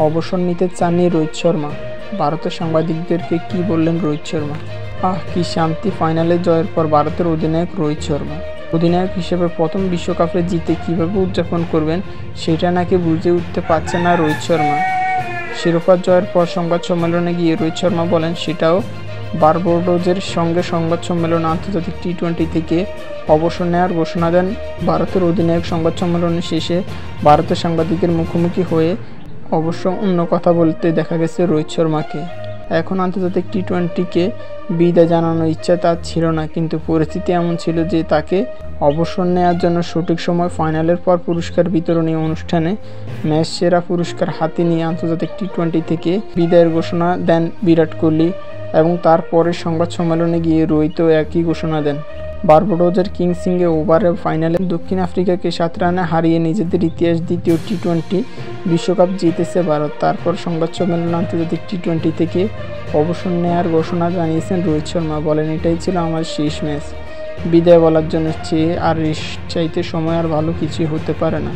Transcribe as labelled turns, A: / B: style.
A: অবসর নিতে চাননি রোহিত শর্মা। ভারতের সাংবাদিকদেরকে কি বললেন রোহিত শর্মা? কি শান্তি! ফাইনালে জয়ের পর ভারতের অধিনায়ক রোহিত শর্মা অধিনায়ক হিসেবে প্রথম বিশ্বকাপে জিতে কীভাবে উদযাপন করবেন সেটা নাকি বুঝে উঠতে পারছে না রোহিত শর্মা। শিরোপা জয়ের পর সংবাদ সম্মেলনে গিয়ে রোহিত শর্মা বলেন সেটাও বারবাডোসের সঙ্গে সংবাদ সম্মেলনে আন্তর্জাতিক টি-20 থেকে অবসর নেওয়ার ঘোষণা দেন ভারতের অধিনায়ক। সংবাদ সম্মেলনের শেষে ভারতের সাংবাদিকের মুখোমুখি হয়ে অবশ্য অন্য কথা বলতে দেখা গেছে রোহিত শর্মাকে। এখন আন্তর্জাতিক টি-20কে বিদায় জানানোর ইচ্ছা তার ছিল না, কিন্তু পরিস্থিতি এমন ছিল যে তাকে অবসর নেওয়ার জন্য সঠিক সময়। ফাইনালের পর পুরস্কার বিতরণী অনুষ্ঠানে ম্যাচ সেরা পুরস্কার হাতে নিয়ে আন্তর্জাতিক টি-20 থেকে বিদায়ের ঘোষণা দেন বিরাট কোহলি এবং তারপরে সংবাদ সম্মেলনে গিয়ে রোহিতও একই ঘোষণা দেন। বারবাডোসের কিংসিংয়ে ওভারের ফাইনালে দক্ষিণ আফ্রিকাকে 7 রানে হারিয়ে নিজেদের ইতিহাস দ্বিতীয় টি-20 বিশ্বকাপ জিতেছে ভারত। তারপর সংবাদ সম্মেলনে আন্তর্জাতিক টি-20 থেকে অবসর নেওয়ার ঘোষণা জানিয়েছেন রোহিত শর্মা। বলেন, এটাই ছিল আমার শেষ ম্যাচ। বিদায় বলার জন্য চেয়ে আর চাইতে সময় আর ভালো কিছুই হতে পারে না।